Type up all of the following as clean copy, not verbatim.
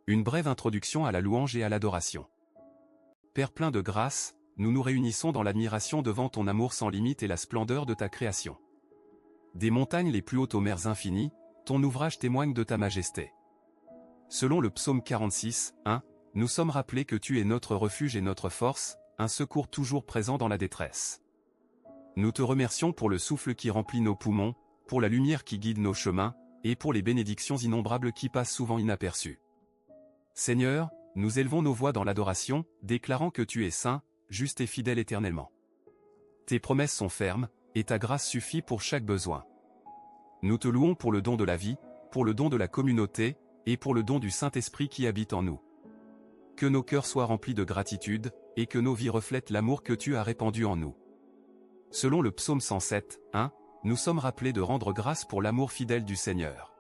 Une brève introduction à la louange et à l'adoration. Père plein de grâce, nous nous réunissons dans l'admiration devant ton amour sans limite et la splendeur de ta création. Des montagnes les plus hautes aux mers infinies, ton ouvrage témoigne de ta majesté. Selon le psaume 46, 1, nous sommes rappelés que tu es notre refuge et notre force, un secours toujours présent dans la détresse. Nous te remercions pour le souffle qui remplit nos poumons, pour la lumière qui guide nos chemins, et pour les bénédictions innombrables qui passent souvent inaperçues. Seigneur, nous élevons nos voix dans l'adoration, déclarant que tu es saint, juste et fidèle éternellement. Tes promesses sont fermes, et ta grâce suffit pour chaque besoin. Nous te louons pour le don de la vie, pour le don de la communauté, et pour le don du Saint-Esprit qui habite en nous. Que nos cœurs soient remplis de gratitude, et que nos vies reflètent l'amour que tu as répandu en nous. Selon le psaume 107, 1, nous sommes rappelés de rendre grâce pour l'amour fidèle du Seigneur.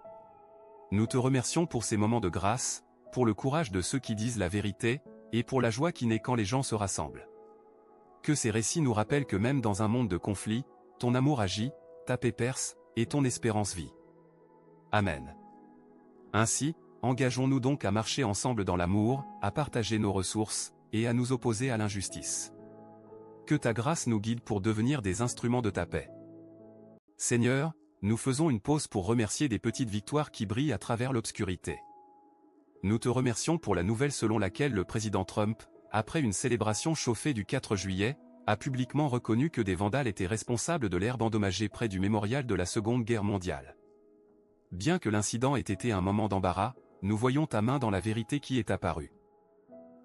Nous te remercions pour ces moments de grâce, pour le courage de ceux qui disent la vérité, et pour la joie qui naît quand les gens se rassemblent. Que ces récits nous rappellent que même dans un monde de conflits, ton amour agit, ta paix perce, et ton espérance vit. Amen. Ainsi, engageons-nous donc à marcher ensemble dans l'amour, à partager nos ressources, et à nous opposer à l'injustice. Que ta grâce nous guide pour devenir des instruments de ta paix. Seigneur, nous faisons une pause pour remercier des petites victoires qui brillent à travers l'obscurité. Nous te remercions pour la nouvelle selon laquelle le président Trump, après une célébration chauffée du 4 juillet, a publiquement reconnu que des vandales étaient responsables de l'herbe endommagée près du mémorial de la Seconde Guerre mondiale. Bien que l'incident ait été un moment d'embarras, nous voyons ta main dans la vérité qui est apparue.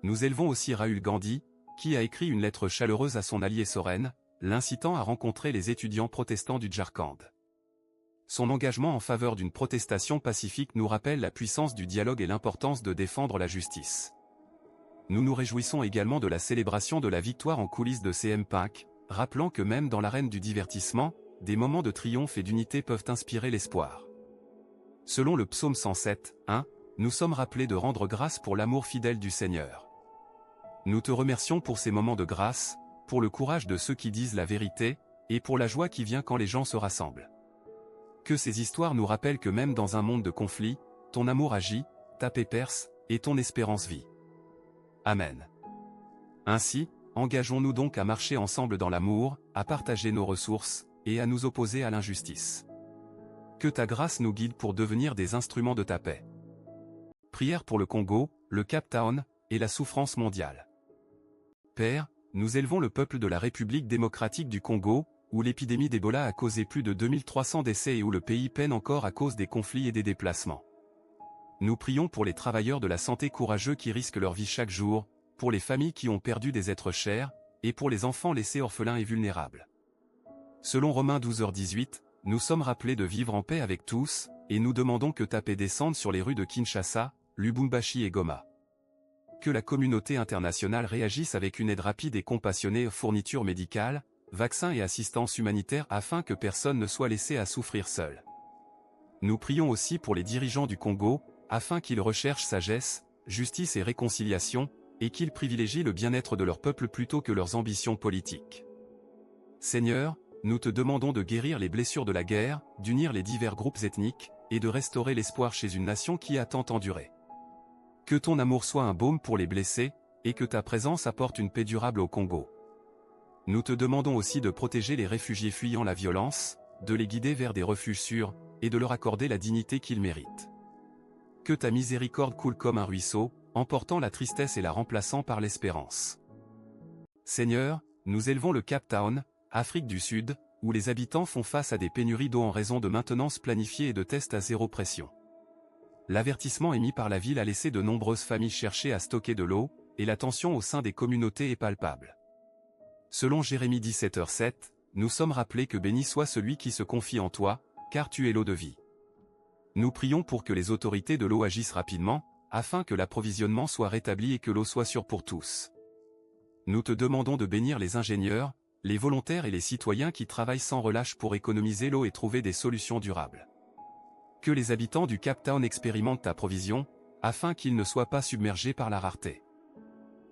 Nous élevons aussi Rahul Gandhi, qui a écrit une lettre chaleureuse à son allié Soren, l'incitant à rencontrer les étudiants protestants du Jharkhand. Son engagement en faveur d'une protestation pacifique nous rappelle la puissance du dialogue et l'importance de défendre la justice. Nous nous réjouissons également de la célébration de la victoire en coulisses de CM Punk, rappelant que même dans l'arène du divertissement, des moments de triomphe et d'unité peuvent inspirer l'espoir. Selon le psaume 107, 1, nous sommes rappelés de rendre grâce pour l'amour fidèle du Seigneur. Nous te remercions pour ces moments de grâce, pour le courage de ceux qui disent la vérité, et pour la joie qui vient quand les gens se rassemblent. Que ces histoires nous rappellent que même dans un monde de conflits, ton amour agit, ta paix perce, et ton espérance vit. Amen. Ainsi, engageons-nous donc à marcher ensemble dans l'amour, à partager nos ressources, et à nous opposer à l'injustice. Que ta grâce nous guide pour devenir des instruments de ta paix. Prière pour le Congo, le Cape Town, et la souffrance mondiale. Père, nous élevons le peuple de la République démocratique du Congo, où l'épidémie d'Ebola a causé plus de 2300 décès et où le pays peine encore à cause des conflits et des déplacements. Nous prions pour les travailleurs de la santé courageux qui risquent leur vie chaque jour, pour les familles qui ont perdu des êtres chers, et pour les enfants laissés orphelins et vulnérables. Selon Romains 12h18, nous sommes rappelés de vivre en paix avec tous, et nous demandons que ta paix descende sur les rues de Kinshasa, Lubumbashi et Goma. Que la communauté internationale réagisse avec une aide rapide et compassionnée, fournitures médicales, vaccins et assistance humanitaire afin que personne ne soit laissé à souffrir seul. Nous prions aussi pour les dirigeants du Congo, afin qu'ils recherchent sagesse, justice et réconciliation, et qu'ils privilégient le bien-être de leur peuple plutôt que leurs ambitions politiques. Seigneur, nous te demandons de guérir les blessures de la guerre, d'unir les divers groupes ethniques, et de restaurer l'espoir chez une nation qui a tant enduré. Que ton amour soit un baume pour les blessés, et que ta présence apporte une paix durable au Congo. Nous te demandons aussi de protéger les réfugiés fuyant la violence, de les guider vers des refuges sûrs, et de leur accorder la dignité qu'ils méritent. Que ta miséricorde coule comme un ruisseau, emportant la tristesse et la remplaçant par l'espérance. Seigneur, nous élevons le Cape Town, Afrique du Sud, où les habitants font face à des pénuries d'eau en raison de maintenance planifiée et de tests à zéro pression. L'avertissement émis par la ville a laissé de nombreuses familles chercher à stocker de l'eau, et la tension au sein des communautés est palpable. Selon Jérémie 17h7, nous sommes rappelés que béni soit celui qui se confie en toi, car tu es l'eau de vie. Nous prions pour que les autorités de l'eau agissent rapidement, afin que l'approvisionnement soit rétabli et que l'eau soit sûre pour tous. Nous te demandons de bénir les ingénieurs, les volontaires et les citoyens qui travaillent sans relâche pour économiser l'eau et trouver des solutions durables. Que les habitants du Cape Town expérimentent ta provision, afin qu'ils ne soient pas submergés par la rareté.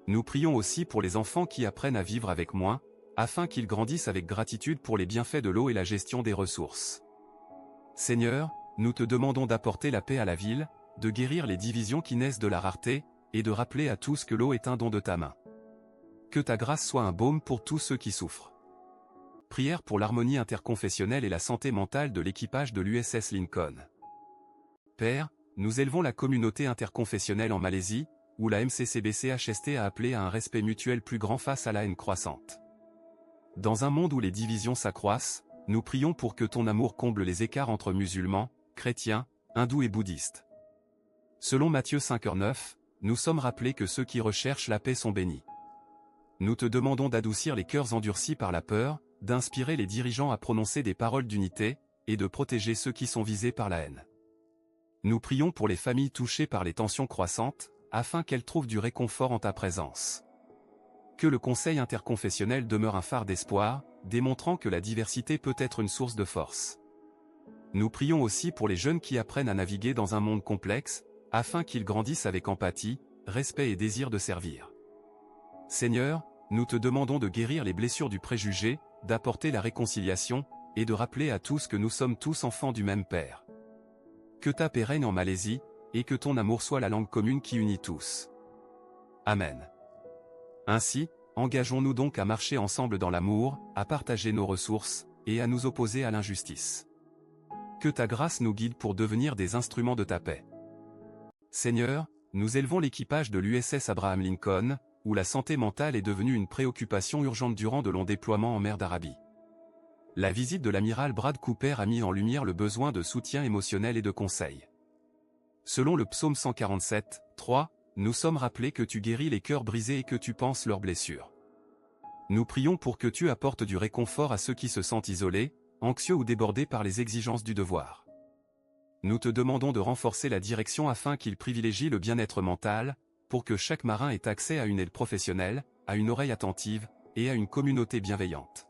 Nous prions aussi pour les enfants qui apprennent à vivre avec moins, afin qu'ils grandissent avec gratitude pour les bienfaits de l'eau et la gestion des ressources. Seigneur, nous te demandons d'apporter la paix à la ville, de guérir les divisions qui naissent de la rareté, et de rappeler à tous que l'eau est un don de ta main. Que ta grâce soit un baume pour tous ceux qui souffrent. Prière pour l'harmonie interconfessionnelle et la santé mentale de l'équipage de l'USS Lincoln. Père, nous élevons la communauté interconfessionnelle en Malaisie, où la MCCBCHST a appelé à un respect mutuel plus grand face à la haine croissante. Dans un monde où les divisions s'accroissent, nous prions pour que ton amour comble les écarts entre musulmans, chrétiens, hindous et bouddhistes. Selon Matthieu 5h9, nous sommes rappelés que ceux qui recherchent la paix sont bénis. Nous te demandons d'adoucir les cœurs endurcis par la peur, d'inspirer les dirigeants à prononcer des paroles d'unité, et de protéger ceux qui sont visés par la haine. Nous prions pour les familles touchées par les tensions croissantes, afin qu'elles trouvent du réconfort en ta présence. Que le Conseil interconfessionnel demeure un phare d'espoir, démontrant que la diversité peut être une source de force. Nous prions aussi pour les jeunes qui apprennent à naviguer dans un monde complexe, afin qu'ils grandissent avec empathie, respect et désir de servir. Seigneur, nous te demandons de guérir les blessures du préjugé, d'apporter la réconciliation, et de rappeler à tous que nous sommes tous enfants du même Père. Que ta paix règne en Malaisie, et que ton amour soit la langue commune qui unit tous. Amen. Ainsi, engageons-nous donc à marcher ensemble dans l'amour, à partager nos ressources, et à nous opposer à l'injustice. Que ta grâce nous guide pour devenir des instruments de ta paix. Seigneur, nous élevons l'équipage de l'USS Abraham Lincoln, où la santé mentale est devenue une préoccupation urgente durant de longs déploiements en mer d'Arabie. La visite de l'amiral Brad Cooper a mis en lumière le besoin de soutien émotionnel et de conseil. Selon le psaume 147, 3, nous sommes rappelés que tu guéris les cœurs brisés et que tu panses leurs blessures. Nous prions pour que tu apportes du réconfort à ceux qui se sentent isolés, anxieux ou débordés par les exigences du devoir. Nous te demandons de renforcer la direction afin qu'il privilégie le bien-être mental, pour que chaque marin ait accès à une aide professionnelle, à une oreille attentive, et à une communauté bienveillante.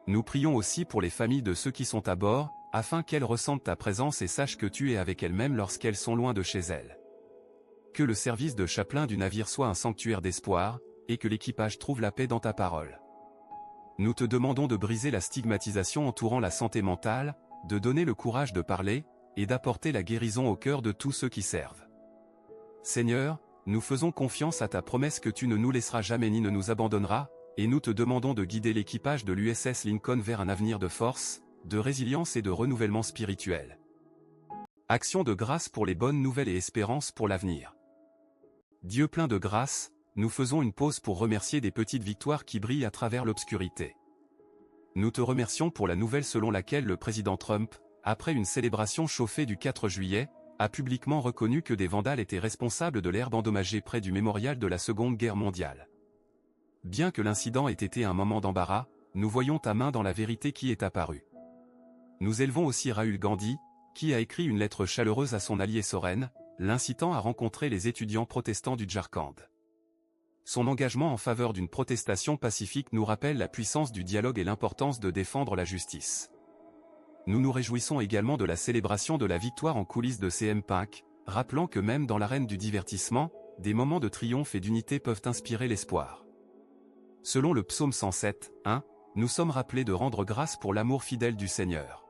Nous prions aussi pour les familles de ceux qui sont à bord, afin qu'elles ressentent ta présence et sachent que tu es avec elles-mêmes lorsqu'elles sont loin de chez elles. Que le service de chapelain du navire soit un sanctuaire d'espoir, et que l'équipage trouve la paix dans ta parole. Nous te demandons de briser la stigmatisation entourant la santé mentale, de donner le courage de parler, et d'apporter la guérison au cœur de tous ceux qui servent. Seigneur, nous faisons confiance à ta promesse que tu ne nous laisseras jamais ni ne nous abandonneras, et nous te demandons de guider l'équipage de l'USS Lincoln vers un avenir de force, de résilience et de renouvellement spirituel. Action de grâce pour les bonnes nouvelles et espérance pour l'avenir. Dieu plein de grâce, nous faisons une pause pour remercier des petites victoires qui brillent à travers l'obscurité. Nous te remercions pour la nouvelle selon laquelle le président Trump, après une célébration chauffée du 4 juillet, a publiquement reconnu que des vandales étaient responsables de l'herbe endommagée près du mémorial de la Seconde Guerre mondiale. Bien que l'incident ait été un moment d'embarras, nous voyons ta main dans la vérité qui est apparue. Nous élevons aussi Rahul Gandhi, qui a écrit une lettre chaleureuse à son allié Soren, l'incitant à rencontrer les étudiants protestants du Jharkhand. Son engagement en faveur d'une protestation pacifique nous rappelle la puissance du dialogue et l'importance de défendre la justice. Nous nous réjouissons également de la célébration de la victoire en coulisses de CM Punk, rappelant que même dans l'arène du divertissement, des moments de triomphe et d'unité peuvent inspirer l'espoir. Selon le psaume 107, 1, nous sommes rappelés de rendre grâce pour l'amour fidèle du Seigneur.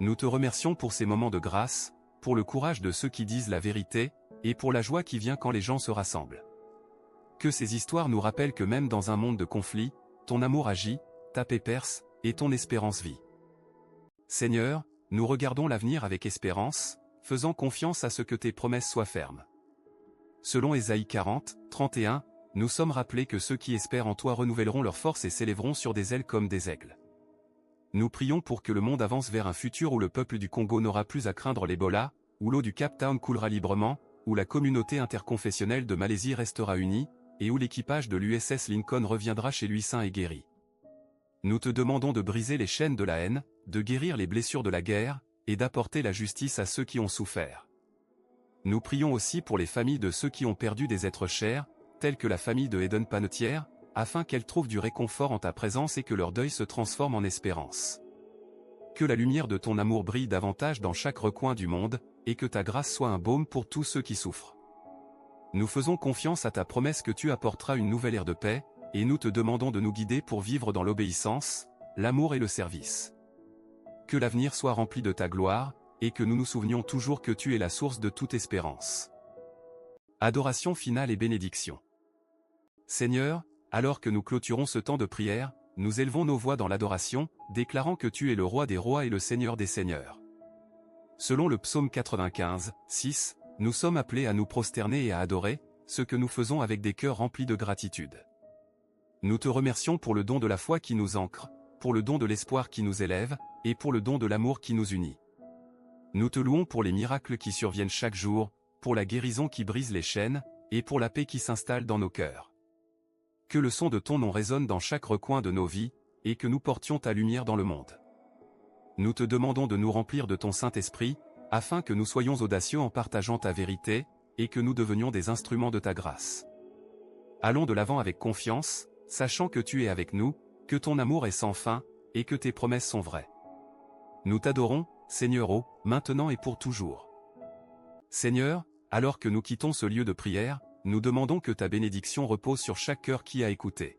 Nous te remercions pour ces moments de grâce, pour le courage de ceux qui disent la vérité, et pour la joie qui vient quand les gens se rassemblent. Que ces histoires nous rappellent que même dans un monde de conflits, ton amour agit, ta paix perce, et ton espérance vit. Seigneur, nous regardons l'avenir avec espérance, faisant confiance à ce que tes promesses soient fermes. Selon Ésaïe 40, 31, nous sommes rappelés que ceux qui espèrent en toi renouvelleront leur force et s'élèveront sur des ailes comme des aigles. Nous prions pour que le monde avance vers un futur où le peuple du Congo n'aura plus à craindre l'Ebola, où l'eau du Cape Town coulera librement, où la communauté interconfessionnelle de Malaisie restera unie, et où l'équipage de l'USS Lincoln reviendra chez lui sain et guéri. Nous te demandons de briser les chaînes de la haine, de guérir les blessures de la guerre, et d'apporter la justice à ceux qui ont souffert. Nous prions aussi pour les familles de ceux qui ont perdu des êtres chers, tels que la famille de Eden Panetière, afin qu'elles trouvent du réconfort en ta présence et que leur deuil se transforme en espérance. Que la lumière de ton amour brille davantage dans chaque recoin du monde, et que ta grâce soit un baume pour tous ceux qui souffrent. Nous faisons confiance à ta promesse que tu apporteras une nouvelle ère de paix, et nous te demandons de nous guider pour vivre dans l'obéissance, l'amour et le service. Que l'avenir soit rempli de ta gloire, et que nous nous souvenions toujours que tu es la source de toute espérance. Adoration finale et bénédiction. Seigneur, alors que nous clôturons ce temps de prière, nous élevons nos voix dans l'adoration, déclarant que tu es le roi des rois et le Seigneur des seigneurs. Selon le psaume 95, 6, nous sommes appelés à nous prosterner et à adorer, ce que nous faisons avec des cœurs remplis de gratitude. Nous te remercions pour le don de la foi qui nous ancre, pour le don de l'espoir qui nous élève, et pour le don de l'amour qui nous unit. Nous te louons pour les miracles qui surviennent chaque jour, pour la guérison qui brise les chaînes, et pour la paix qui s'installe dans nos cœurs. Que le son de ton nom résonne dans chaque recoin de nos vies, et que nous portions ta lumière dans le monde. Nous te demandons de nous remplir de ton Saint-Esprit, afin que nous soyons audacieux en partageant ta vérité, et que nous devenions des instruments de ta grâce. Allons de l'avant avec confiance, sachant que tu es avec nous, que ton amour est sans fin, et que tes promesses sont vraies. Nous t'adorons, Seigneur, maintenant et pour toujours. Seigneur, alors que nous quittons ce lieu de prière, nous demandons que ta bénédiction repose sur chaque cœur qui a écouté.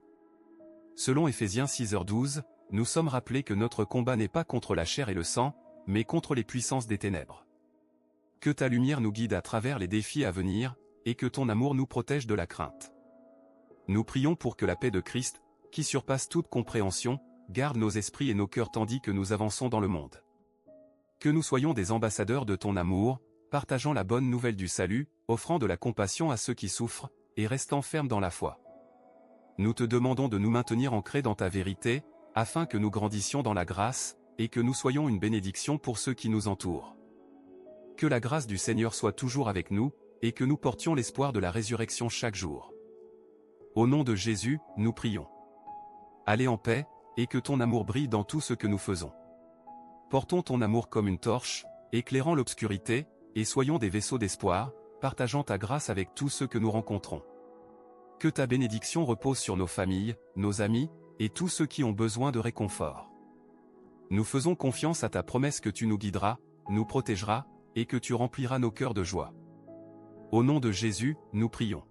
Selon Éphésiens 6h12, nous sommes rappelés que notre combat n'est pas contre la chair et le sang, mais contre les puissances des ténèbres. Que ta lumière nous guide à travers les défis à venir, et que ton amour nous protège de la crainte. Nous prions pour que la paix de Christ, qui surpasse toute compréhension, garde nos esprits et nos cœurs tandis que nous avançons dans le monde. Que nous soyons des ambassadeurs de ton amour, partageant la bonne nouvelle du salut, offrant de la compassion à ceux qui souffrent, et restant fermes dans la foi. Nous te demandons de nous maintenir ancrés dans ta vérité, afin que nous grandissions dans la grâce, et que nous soyons une bénédiction pour ceux qui nous entourent. Que la grâce du Seigneur soit toujours avec nous, et que nous portions l'espoir de la résurrection chaque jour. Au nom de Jésus, nous prions. Allez en paix, et que ton amour brille dans tout ce que nous faisons. Portons ton amour comme une torche, éclairant l'obscurité, et soyons des vaisseaux d'espoir, partageant ta grâce avec tous ceux que nous rencontrons. Que ta bénédiction repose sur nos familles, nos amis, et tous ceux qui ont besoin de réconfort. Nous faisons confiance à ta promesse que tu nous guideras, nous protégeras, et que tu rempliras nos cœurs de joie. Au nom de Jésus, nous prions.